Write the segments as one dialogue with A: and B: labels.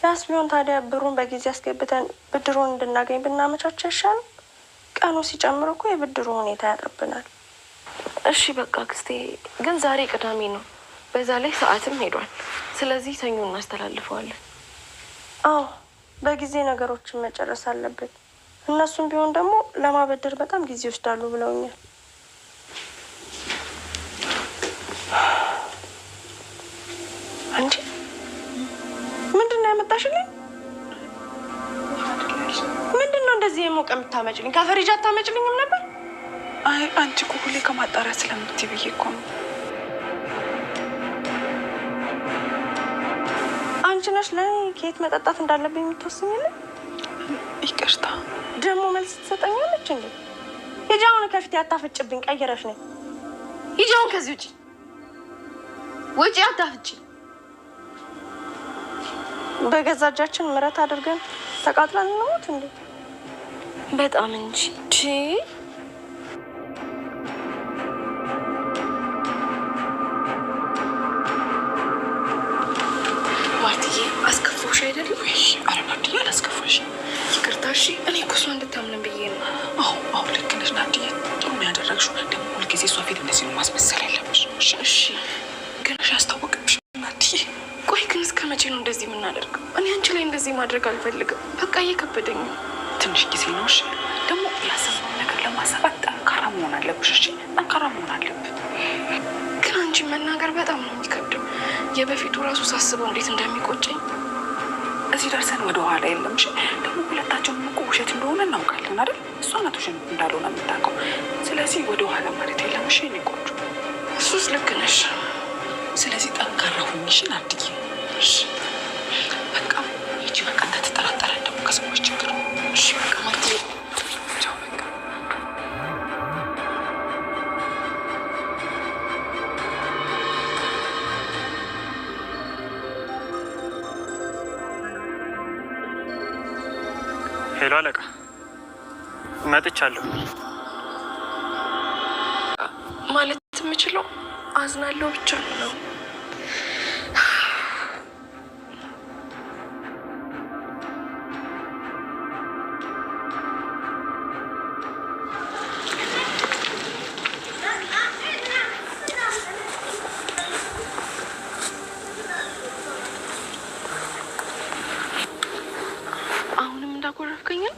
A: ያስ ቢሆን ታዲያ ብሩን በጊዜ አስገብተን ብድሩን እንድናገኝ ብናመቻች ይሻላል። ቀኑ ሲጨምር እኮ የብድሩ ሁኔታ ያጥርብናል።
B: እሺ በቃ አክስቴ፣ ግን ዛሬ ቅዳሜ ነው፣ በዛ ላይ ሰዓትም ሄዷል። ስለዚህ ሰኞ እናስተላልፈዋለን።
A: አዎ በጊዜ ነገሮችን መጨረስ አለብን። እነሱም ቢሆን ደግሞ ለማበደር በጣም ጊዜ ይወስዳሉ ብለውኛል። አንቺ ምንድነው ያመጣሽልኝ? ምንድነው እንደዚህ የሞቀ የምታመጭልኝ? ከፈሪጃ አታመጭልኝም ነበር?
C: አይ አንቺ እኮ ሁሌ ከማጣሪያ ስለምትይ ብዬ እኮ ነው።
A: አንቺ ነሽ ለኔ ከየት መጠጣት እንዳለብኝ የምትወስኝልኝ?
C: ይቅርታ።
A: ደግሞ መልስ ትሰጠኛለች እንዴ? ሂጂ አሁን ከፊቴ አታፍጭብኝ። ቀይረሽ ነኝ።
B: ሂጂ አሁን ከዚህ ውጪ ውጪ፣ አታፍጪ።
A: በገዛ እጃችን ምረት አድርገን ተቃጥለን እንሞት እንዴ?
B: በጣም እንጂ ማርትዬ፣ አስከፋሽ አይደል?
C: ኧረ ናድዬ አላስከፋሽ።
B: ይቅርታ። እሺ እኔ እኮ እሷ እንድታምነን ብዬ ነው።
C: አዎ ልክ ነሽ ናድዬ፣ ጥሩ ነው ያደረግሽው። ደግሞ ሁልጊዜ እሷ ፊት እንደዚህ ነው ማስመሰል ያለብሽ።
B: እሺ
C: ግን ያስታወቅብሽ ናድዬ።
B: ቆይ ግን እስከ መቼ ነው እንደዚህ የምናደርገው? እኔ አንቺ ላይ እንደዚህ ማድረግ አልፈልግም። በቃ እየከበደኝ ነው።
C: ትንሽ ጊዜ ነው። እሺ ደግሞ ያሰብነው ነገር ለማሳካት ጠንካራ መሆን አለብሽ። እሺ ጠንካራ መሆን አለብን።
B: ግን አንቺ መናገር በጣም ነው የሚከብደው። የበፊቱ ራሱ ሳስበው እንዴት እንደሚቆጨኝ።
C: እዚህ ደርሰን ወደ ኋላ የለም። እሺ ደግሞ ሁለታቸውን እኮ ውሸት እንደሆነ እናውቃለን አይደል? እሷ ናት ውሸት እንዳልሆነ የምታውቀው። ስለዚህ ወደ ኋላ ማለት የለም። እሺ እኔ ቆንጆ፣
B: እሱስ ልክ ነሽ።
C: ስለዚህ ጠንካራ ሁኚ እሺ ናድዬ። እሺ በቃ ሂጂ። በቃ እንዳትጠራጠረን ደግሞ ከሰዎች ችግር።
B: እሺ በቃ ማርትዬ፣
C: ቻው በቃ።
D: ሄሎ አለቃ፣ መጥቻለሁ።
B: ማለት የምችለው አዝናለሁ ብቻ ነው። አሁንም እንዳኮረፍከኝ ነው።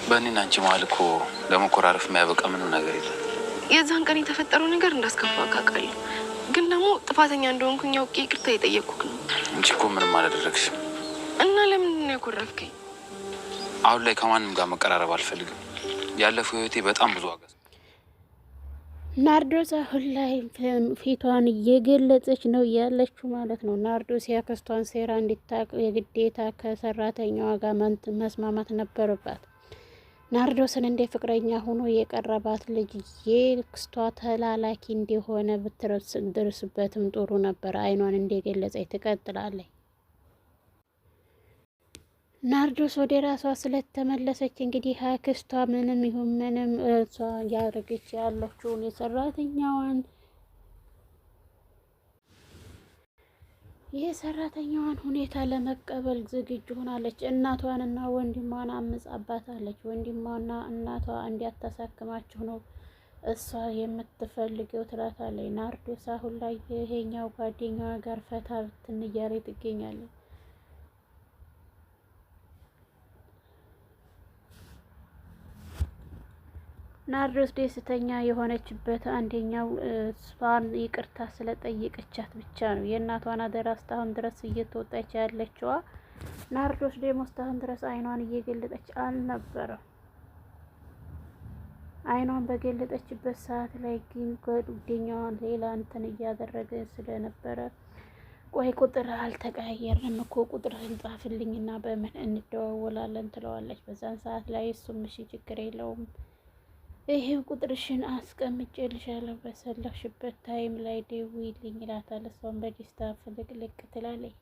E: በእኔና አንቺ መሀል እኮ ለመኮራረፍ የሚያበቃ ምንም ነገር የለም።
B: የዛን ቀን የተፈጠረው ነገር እንዳስከፋ አውቃለሁ፣ ግን ደግሞ ጥፋተኛ እንደሆንኩኝ አውቄ ይቅርታ የጠየቅኩህ ነው
E: እንጂ እኮ ምንም አላደረግሽም።
B: እና ለምንድን ነው ያኮረፍከኝ?
E: አሁን ላይ ከማንም ጋር መቀራረብ አልፈልግም። ያለፈው ህይወቴ በጣም ብዙ ዋጋ።
F: ናርዶስ አሁን ላይ ፊቷን እየገለጸች ነው ያለችው ማለት ነው። ናርዶስ ያክስቷን ሴራ እንድታውቅ የግዴታ ከሰራተኛዋ ጋር መስማማት ነበረባት። ናርዶስን እንደ ፍቅረኛ ሆኖ የቀረባት ልጅ የክስቷ ተላላኪ እንደሆነ ብትደርስበትም ጥሩ ነበር። አይኗን እንደገለጸች ትቀጥላለች። ናርዶስ ወደ ራሷ ስለተመለሰች እንግዲህ አክስቷ ምንም ይሁን ምንም እሷ ያደረገች ያለችውን የሰራተኛዋን ሁኔታ ለመቀበል ዝግጁ ሆናለች። እናቷንና ወንድሟን አምጻባታለች። ወንድሟና እናቷ እንዲያታሳክማችሁ ነው እሷ የምትፈልገው ትላታለች። ናርዶስ አሁን ላይ ይሄኛው ጓደኛዋ ጋር ፈታ ብትን እያለች ትገኛለች። ናርዶስ ደስተኛ የሆነችበት አንደኛው እሷን ይቅርታ ስለጠየቀቻት ብቻ ነው። የእናቷን አደራ እስካሁን ድረስ እየተወጣች ያለችዋ ናርዶስ ደግሞ እስካሁን ድረስ አይኗን እየገለጠች አልነበረም። አይኗን በገለጠችበት ሰዓት ላይ ግን ጓደኛዋን ሌላ እንትን እያደረገ ስለነበረ ቆይ ቁጥር አልተቀያየርንም እኮ ቁጥርህን ጻፍልኝና በምን እንደዋወላለን ትለዋለች። በዛን ሰዓት ላይ እሱም እሺ ችግር የለውም ይሄው ቁጥርሽን አስቀምጬልሻለሁ በሰላሽበት ታይም ላይ ደውይልኝ ይላታል። እሷም በደስታ ፍልቅልቅ ትላለች።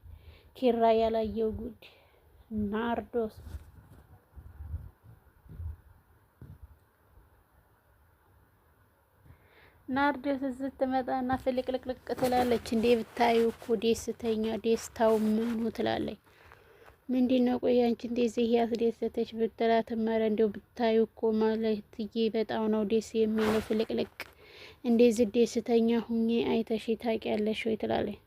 F: ኪራ ያላየው ጉድ ናርዶስ ስትመጣና ፍልቅልቅልቅ ትላለች። እንዴ ብታዩ እኮ ደስተኛ ደስታው ምኑ ትላለች። ምንድነው? ቆይ አንቺ እንደዚህ ያስደሰተች ብትላት መረ እንደው ብታዩ እኮ ማለትዬ በጣም ነው ደስ የሚለው ፍልቅልቅ እንደዚህ ደስተኛ ሁኜ አይተሽ ታውቂያለሽ ወይ ትላለች።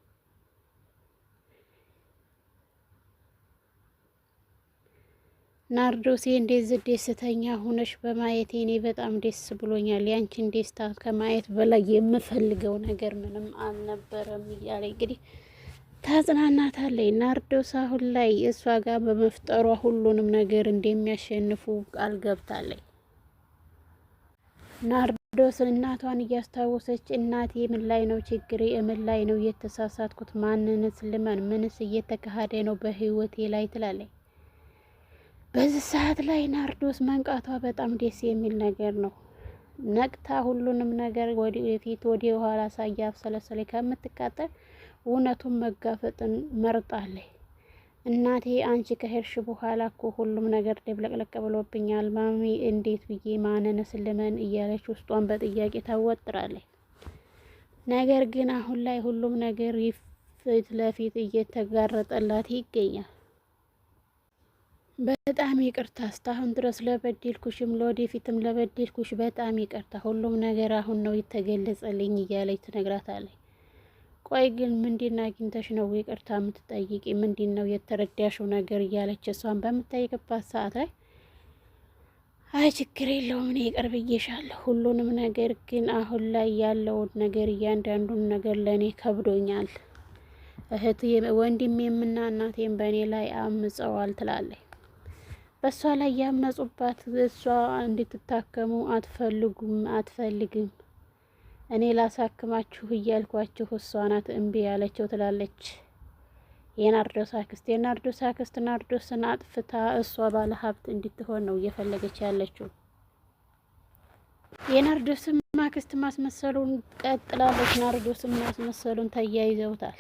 F: ናርዶሴ እንደዚህ ደስተኛ ሁነሽ በማየቴ እኔ በጣም ደስ ብሎኛል። ያንቺን ደስታ ከማየት በላይ የምፈልገው ነገር ምንም አልነበረም እያለ እንግዲህ ታጽናናታለች። ናርዶስ አሁን ላይ እሷ ጋር በመፍጠሯ ሁሉንም ነገር እንደሚያሸንፉ ቃል ገብታለች። ናርዶስ እናቷን እያስታወሰች እናቴ ምን ላይ ነው ችግሬ? ምን ላይ ነው የተሳሳትኩት? ማንንስ ልመን? ምንስ እየተካሄደ ነው በህይወቴ ላይ ትላለች። በዚህ ሰዓት ላይ ናርዶስ መንቃቷ በጣም ደስ የሚል ነገር ነው። ነቅታ ሁሉንም ነገር ወደፊት ወደ ኋላ ሳያብሰለሰለ ከምትቃጠል እውነቱን መጋፈጥን መርጣለች። እናቴ አንቺ ከሄድሽ በኋላ እኮ ሁሉም ነገር ደብለቅለቅ ብሎብኛል። ማሚ እንዴት ብዬ ማንንስ ልመን እያለች ውስጧን በጥያቄ ታወጥራለች። ነገር ግን አሁን ላይ ሁሉም ነገር ፊት ለፊት እየተጋረጠላት ይገኛል። በጣም ይቅርታ እስካሁን ድረስ ለበደልኩሽም ለወደፊትም ለበደልኩሽ በጣም ይቅርታ፣ ሁሉም ነገር አሁን ነው የተገለጸልኝ እያለች ትነግራታለች። ቆይ ግን ምንድን አግኝተሽ ነው ይቅርታ የምትጠይቂ? ምንድን ነው የተረዳሽው ነገር እያለች እሷን በምትጠይቅባት ሰዓት ላይ አይ ችግር የለውም እኔ ይቅር ብዬሻለሁ ሁሉንም ነገር፣ ግን አሁን ላይ ያለውን ነገር እያንዳንዱን ነገር ለእኔ ከብዶኛል። እህቴ ወንድሜምና እናቴም በእኔ ላይ አምፀዋል ትላለች። በእሷ ላይ ያመጹባት እሷ እንድትታከሙ አትፈልግም። እኔ ላሳክማችሁ እያልኳችሁ እሷ ናት እምቢ ያለችው ትላለች የናርዶስ አክስት። የናርዶስ አክስት ናርዶስን አጥፍታ እሷ ባለ ሀብት እንድትሆን ነው እየፈለገች ያለችው። የናርዶስም አክስት ማስመሰሉን ቀጥላለች። ናርዶስም ማስመሰሉን ተያይዘውታል።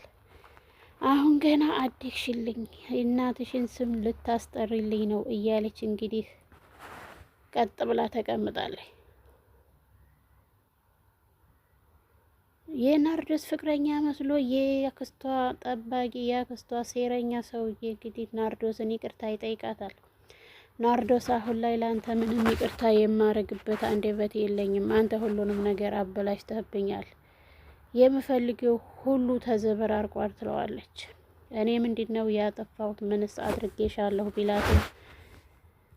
F: አሁን ገና አደግሽልኝ እናትሽን ስም ልታስጠሪልኝ ነው እያለች እንግዲህ ቀጥ ብላ ተቀምጣለች። የናርዶስ ፍቅረኛ መስሎ የአክስቷ ጠባቂ የአክስቷ ሴረኛ ሰውዬ እንግዲህ ናርዶስን ይቅርታ ይጠይቃታል። ናርዶስ አሁን ላይ ለአንተ ምንም ይቅርታ የማረግበት አንደበት የለኝም፣ አንተ ሁሉንም ነገር አበላሽተህብኛል፣ የምፈልገው ሁሉ ተዘበራርቋል ትለዋለች። እኔ ምንድነው ያጠፋሁት? ምንስ አድርጌሻለሁ ቢላትም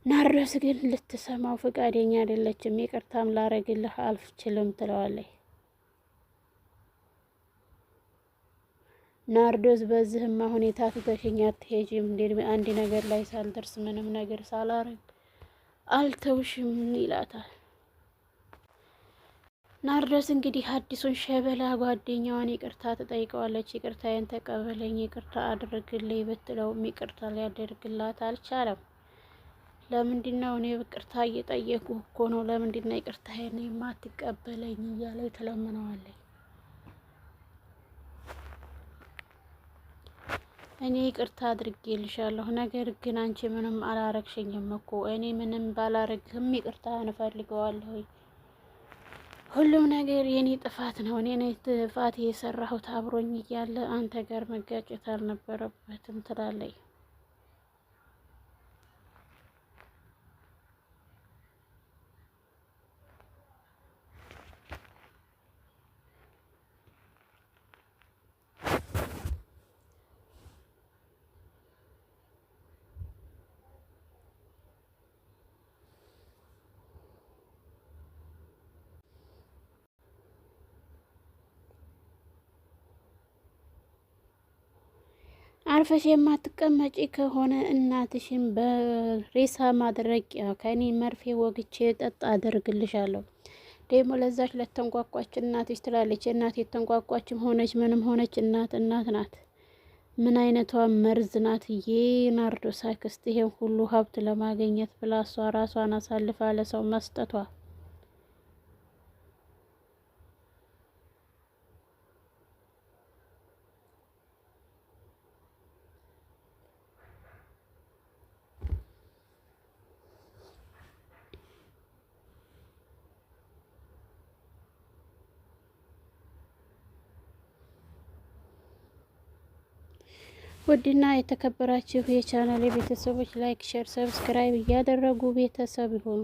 F: ናርዶስ ግን ልትሰማው ፈቃደኛ አይደለችም። ይቅርታም ላረግልህ አልችልም ትለዋለች። ናርዶስ በዚህማ ሁኔታ ትተሽኝ አትሄጂም፣ አንድ ነገር ላይ ሳልደርስ ምንም ነገር ሳላረግ አልተውሽም ይላታል። ናርዶስ እንግዲህ አዲሱን ሸበላ ጓደኛዋን ይቅርታ ትጠይቀዋለች። ይቅርታዬን ተቀበለኝ፣ ይቅርታ አድርግልኝ ብትለውም ይቅርታ ሊያደርግላት አልቻለም። ለምንድነው እኔ ይቅርታ እየጠየቁ እኮ ነው፣ ለምንድነው ይቅርታዬን የማትቀበለኝ እያለች ትለምነዋለች። እኔ ይቅርታ አድርጌልሻለሁ፣ ነገር ግን አንቺ ምንም አላረግሽኝም እኮ፣ እኔ ምንም ባላረግህም ይቅርታ እንፈልገዋለሁ። ሁሉም ነገር የኔ ጥፋት ነው። እኔ ነኝ ጥፋት የሰራሁት። አብሮኝ እያለ አንተ ጋር መጋጨት አልነበረበትም ትላለች። አርፈሽ የማትቀመጪ ከሆነ እናትሽን በሬሳ ማድረቂያ ከኔ መርፌ ወግቼ ጠጣ አደርግልሻለሁ። ደግሞ ለዛች ለተንቋቋች እናትሽ ትላለች። እናት የተንቋቋችም ሆነች ምንም ሆነች እናት ናት። ምን አይነቷ መርዝ ናት! የናርዶስ አክስት ይሄን ሁሉ ሀብት ለማግኘት ብላ እሷ ራሷን አሳልፋ ለሰው መስጠቷ። ውድና የተከበራችሁ የቻናል ቤተሰቦች ላይክ፣ ሼር፣ ሰብስክራይብ እያደረጉ ቤተሰብ ይሁኑ።